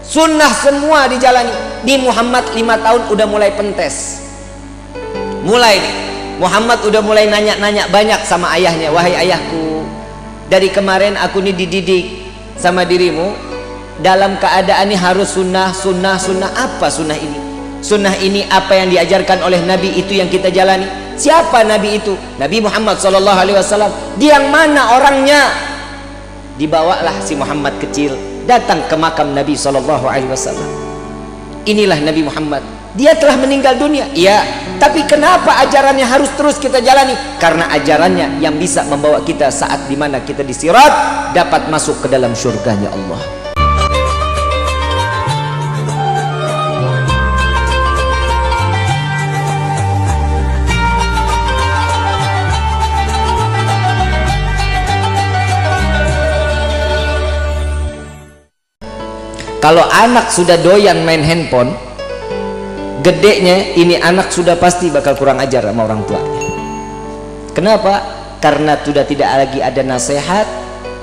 Sunnah semua dijalani. Di Muhammad 5 tahun udah mulai pentes. Mulai nih, Muhammad udah mulai nanya-nanya banyak sama ayahnya. Wahai ayahku, dari kemarin aku nih dididik sama dirimu dalam keadaan ini harus sunnah. Apa sunnah ini? Sunnah ini apa yang diajarkan oleh Nabi, itu yang kita jalani. Siapa Nabi itu? Nabi Muhammad SAW. Dia yang mana orangnya? Dibawalah si Muhammad kecil datang ke makam Nabi SAW. Inilah Nabi Muhammad. Dia telah meninggal dunia, iya, tapi kenapa ajarannya harus terus kita jalani? Karena ajarannya yang bisa membawa kita saat dimana kita di sirat dapat masuk ke dalam surganya Allah. Kalau anak sudah doyan main handphone, gedenya ini anak sudah pasti bakal kurang ajar sama orang tuanya. Kenapa? Karena sudah tidak lagi ada nasihat,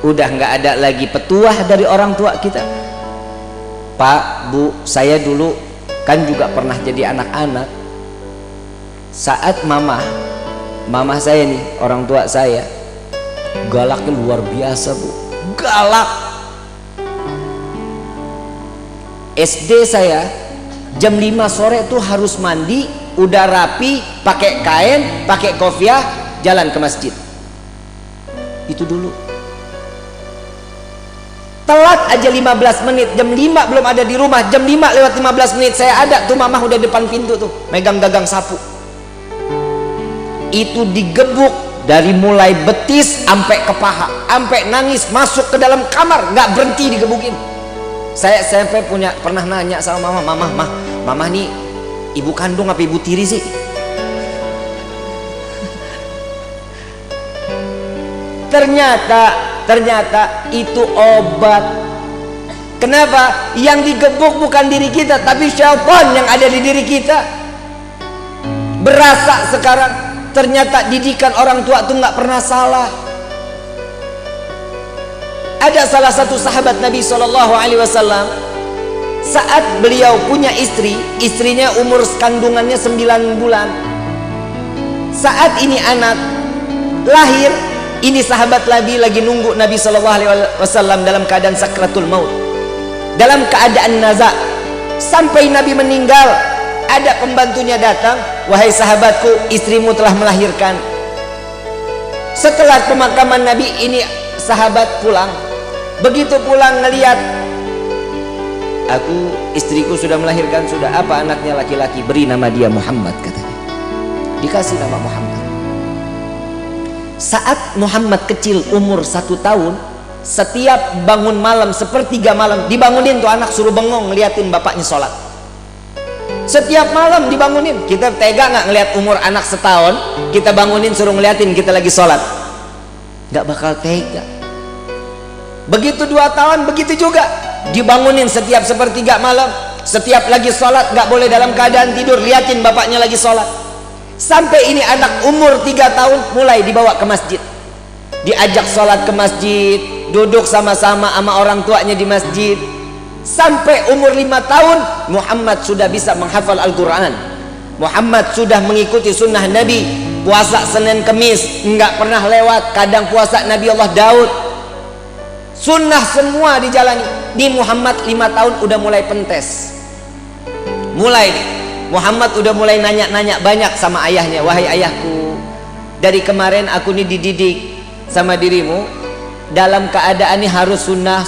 udah nggak ada lagi petuah dari orang tua kita. Pak, Bu, saya dulu kan juga pernah jadi anak-anak. Saat mama saya nih, orang tua saya, galaknya luar biasa, Bu. Galak. SD saya jam 5 sore tuh harus mandi, udah rapi, pakai kain, pakai kopiah, jalan ke masjid. Itu dulu. Telat aja 15 menit, jam 5 belum ada di rumah, jam 5 lewat 15 menit saya ada tuh, mamah udah depan pintu tuh, megang gagang sapu. Itu digebuk dari mulai betis sampai ke paha, sampai nangis masuk ke dalam kamar, nggak berhenti digebukin. Saya sampai pernah nanya sama mama nih ibu kandung apa ibu tiri sih? Ternyata itu obat. Kenapa? Yang digebuk bukan diri kita, tapi syaitan yang ada di diri kita. Berasa sekarang ternyata didikan orang tua tuh nggak pernah salah. Ada salah satu sahabat Nabi SAW, saat beliau punya istri, istrinya umur kandungannya 9 bulan. Saat ini anak lahir, ini sahabat lagi nunggu Nabi SAW dalam keadaan sakratul maut, dalam keadaan naza. Sampai Nabi meninggal, ada pembantunya datang, wahai sahabatku, istrimu telah melahirkan. Setelah pemakaman Nabi, ini sahabat pulang. Begitu pulang ngelihat, aku istriku sudah melahirkan, sudah. Apa anaknya? Laki-laki. Beri nama dia Muhammad, katanya. Dikasih nama Muhammad. Saat Muhammad kecil umur 1 tahun, setiap bangun malam, sepertiga malam dibangunin tuh anak, suruh bengong ngeliatin bapaknya sholat. Setiap malam dibangunin. Kita tega nggak ngeliat umur anak setahun kita bangunin suruh ngeliatin kita lagi sholat? Nggak bakal tega. Begitu 2 tahun, begitu juga dibangunin setiap sepertiga malam, setiap lagi sholat, nggak boleh dalam keadaan tidur, liatin bapaknya lagi sholat. Sampai ini anak umur 3 tahun mulai dibawa ke masjid, diajak sholat ke masjid, duduk sama-sama sama orang tuanya di masjid. Sampai umur 5 tahun Muhammad sudah bisa menghafal Al-Quran. Muhammad sudah mengikuti sunnah Nabi. Puasa Senin Kemis nggak pernah lewat, kadang puasa Nabi Allah Daud. Sunnah semua dijalani. Di Muhammad 5 tahun udah mulai pentes. Mulai nih, Muhammad udah mulai nanya-nanya banyak sama ayahnya. Wahai ayahku, dari kemarin aku nih dididik sama dirimu dalam keadaan ini harus sunnah.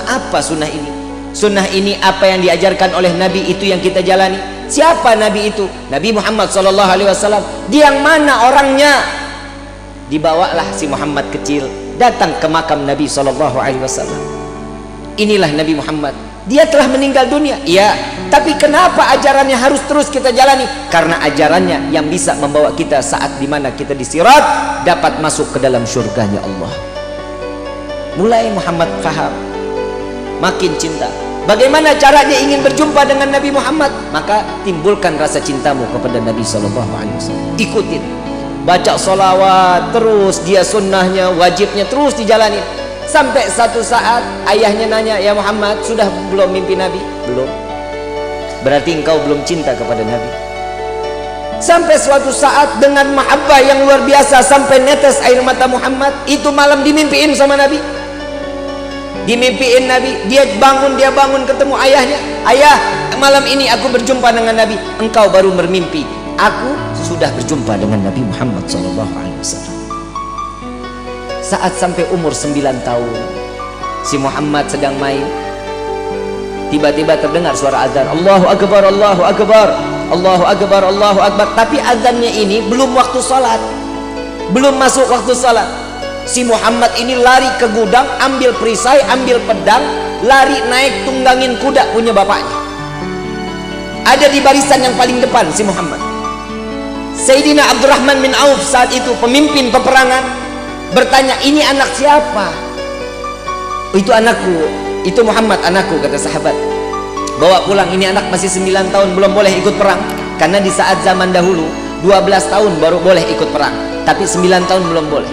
Apa sunnah ini? Sunnah ini apa yang diajarkan oleh Nabi, itu yang kita jalani. Siapa Nabi itu? Nabi Muhammad SAW. Dia yang mana orangnya? Dibawalah si Muhammad kecil datang ke makam Nabi SAW. Inilah Nabi Muhammad. Dia telah meninggal dunia, iya, tapi kenapa ajarannya harus terus kita jalani? Karena ajarannya yang bisa membawa kita saat dimana kita di sirat dapat masuk ke dalam surganya Allah. Mulai Muhammad faham, makin cinta. Bagaimana caranya ingin berjumpa dengan Nabi Muhammad? Maka timbulkan rasa cintamu kepada Nabi SAW. Ikutin, baca sholawat terus, dia sunnahnya, wajibnya terus dijalani. Sampai satu saat ayahnya nanya, ya Muhammad, sudah belum mimpi Nabi? Belum. Berarti engkau belum cinta kepada Nabi. Sampai suatu saat dengan mahabbah yang luar biasa sampai netes air mata Muhammad, itu malam dimimpiin sama Nabi. Dimimpiin Nabi, dia bangun ketemu ayahnya. Ayah, malam ini aku berjumpa dengan Nabi. Engkau baru bermimpi, aku sudah berjumpa dengan Nabi Muhammad SAW. Saat sampai umur 9 tahun, si Muhammad sedang main, tiba-tiba terdengar suara azan, Allahu Akbar, Allahu Akbar, Allahu Akbar, Allahu Akbar. Tapi azannya ini belum waktu salat, belum masuk waktu salat. Si Muhammad ini lari ke gudang, ambil perisai, ambil pedang, lari naik tunggangin kuda punya bapaknya. Ada di barisan yang paling depan si Muhammad. Sayyidina Abdurrahman bin Auf saat itu pemimpin peperangan, bertanya, ini anak siapa? Itu anakku, itu Muhammad anakku, kata sahabat. Bawa pulang, ini anak masih 9 tahun, belum boleh ikut perang. Karena di saat zaman dahulu 12 tahun baru boleh ikut perang, tapi 9 tahun belum boleh.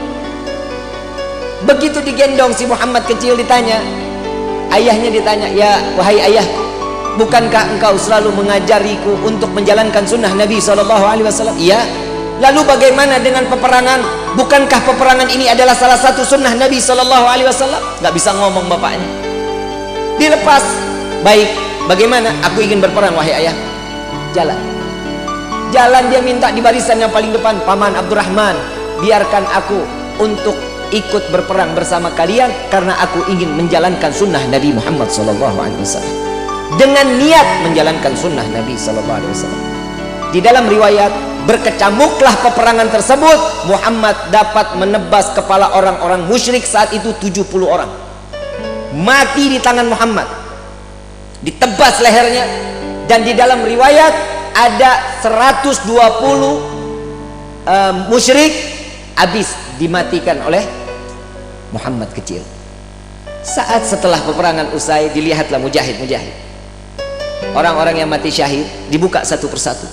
Begitu digendong si Muhammad kecil, ditanya, ayahnya ditanya, ya wahai ayah, bukankah engkau selalu mengajariku untuk menjalankan sunnah Nabi SAW? Iya. Lalu bagaimana dengan peperangan? Bukankah peperangan ini adalah salah satu sunnah Nabi SAW? Gak bisa ngomong bapaknya. Dilepas. Baik, bagaimana? Aku ingin berperang wahai ayah. Jalan. Jalan, dia minta di barisan yang paling depan, Paman Abdurrahman, biarkan aku untuk ikut berperang bersama kalian karena aku ingin menjalankan sunnah Nabi Muhammad SAW. Dengan niat menjalankan sunnah Nabi SAW. Di dalam riwayat, berkecamuklah peperangan tersebut. Muhammad dapat menebas kepala orang-orang musyrik saat itu 70 orang. Mati di tangan Muhammad, ditebas lehernya. Dan di dalam riwayat ada 120 musyrik habis dimatikan oleh Muhammad kecil. Saat setelah peperangan usai, dilihatlah mujahid-mujahid, orang-orang yang mati syahid, dibuka satu persatu.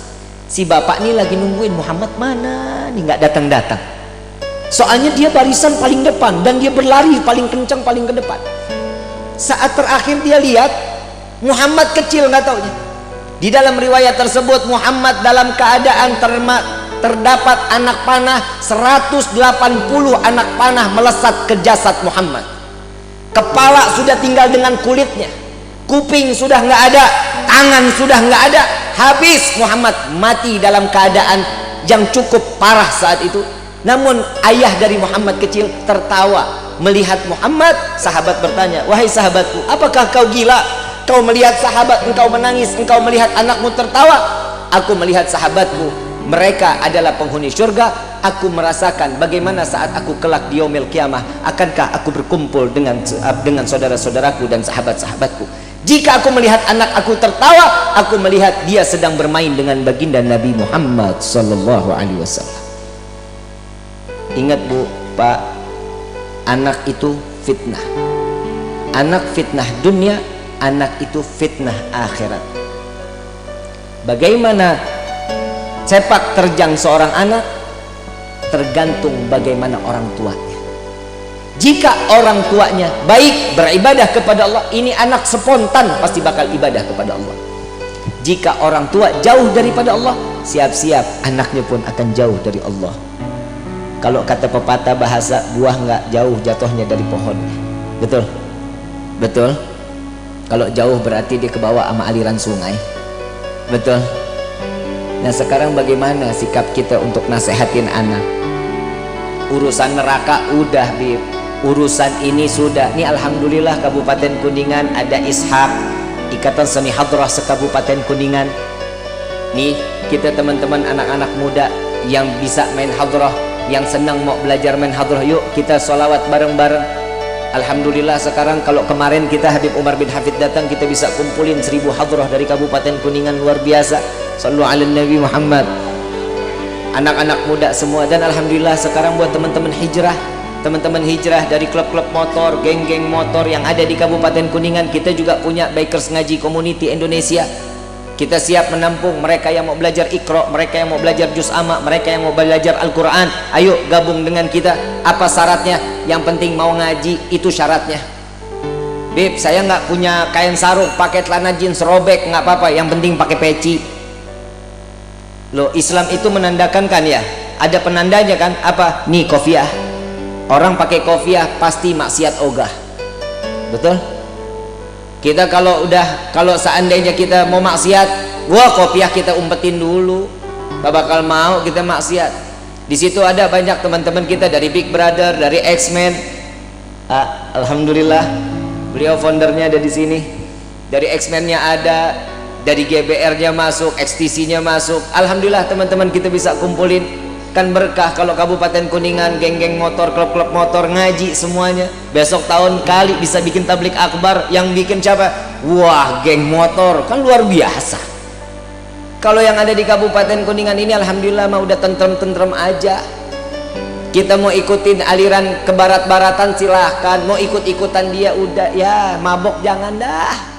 Si bapak ini lagi nungguin Muhammad mana nih, nggak datang-datang. Soalnya dia barisan paling depan dan dia berlari paling kencang, paling ke depan. Saat terakhir dia lihat Muhammad kecil, nggak taunya. Di dalam riwayat tersebut, Muhammad dalam keadaan terdapat anak panah, 180 anak panah melesat ke jasad Muhammad. Kepala sudah tinggal dengan kulitnya, kuping sudah nggak ada, tangan sudah nggak ada, habis. Muhammad mati dalam keadaan yang cukup parah saat itu. Namun ayah dari Muhammad kecil tertawa melihat Muhammad. Sahabat bertanya, wahai sahabatku, apakah kau gila? Kau melihat sahabat engkau menangis, engkau melihat anakmu tertawa. Aku melihat sahabatku, mereka adalah penghuni surga. Aku merasakan bagaimana saat aku kelak di yaumil qiyamah, akankah aku berkumpul dengan saudara-saudaraku dan sahabat-sahabatku. Jika aku melihat anak aku tertawa, aku melihat dia sedang bermain dengan baginda Nabi Muhammad SAW. Ingat Bu, Pak, anak itu fitnah. Anak fitnah dunia, anak itu fitnah akhirat. Bagaimana sepak terjang seorang anak tergantung bagaimana orang tuanya. Jika orang tuanya baik, beribadah kepada Allah, ini anak spontan pasti bakal ibadah kepada Allah. Jika orang tua jauh daripada Allah, siap-siap anaknya pun akan jauh dari Allah. Kalau kata pepatah bahasa, buah nggak jauh jatuhnya dari pohonnya. Betul? Betul? Kalau jauh berarti dia kebawa sama aliran sungai. Betul? Nah sekarang bagaimana sikap kita untuk nasehatin anak? Urusan neraka udah, Bib. Urusan ini sudah. Nih alhamdulillah Kabupaten Kuningan ada Ishak, Ikatan Seni Hadrah se-Kabupaten Kuningan. Nih kita teman-teman anak-anak muda yang bisa main hadrah, yang senang mau belajar main hadrah, yuk kita sholawat bareng-bareng. Alhamdulillah sekarang kalau kemarin kita Habib Umar bin Hafid datang, kita bisa kumpulin 1000 hadrah dari Kabupaten Kuningan, luar biasa. Sallu ala Nabi Muhammad. Anak-anak muda semua. Dan alhamdulillah sekarang buat teman-teman hijrah, teman-teman hijrah dari klub-klub motor, geng-geng motor yang ada di Kabupaten Kuningan, kita juga punya Bikers Ngaji Community Indonesia. Kita siap menampung mereka yang mau belajar Iqra, mereka yang mau belajar juz amma, mereka yang mau belajar Al-Quran. Ayo gabung dengan kita. Apa syaratnya? Yang penting mau ngaji, itu syaratnya. Beb, saya nggak punya kain sarung, pakai celana jeans robek, nggak apa-apa, yang penting pakai peci. Loh, Islam itu menandakan kan ya, ada penandanya kan, apa? Nih kopiah. Orang pakai kopiah pasti maksiat ogah. Betul? Kita kalau seandainya kita mau maksiat, wah kopiah kita umpetin dulu, gak bakal mau kita maksiat. Di situ ada banyak teman-teman kita dari Big Brother, dari X-Men. Alhamdulillah, beliau foundernya ada di sini. Dari X-Men-nya ada, dari GBR-nya masuk, XTC-nya masuk. Alhamdulillah teman-teman kita bisa kumpulin. Kan berkah kalau Kabupaten Kuningan, geng-geng motor, klub-klub motor, ngaji semuanya. Besok tahun kali bisa bikin tablik akbar. Yang bikin siapa? Wah, geng motor, kan luar biasa. Kalau yang ada di Kabupaten Kuningan ini alhamdulillah mah udah tentrem-tentrem aja. Kita mau ikutin aliran ke barat-baratan silahkan, mau ikut-ikutan dia udah, ya mabok jangan dah.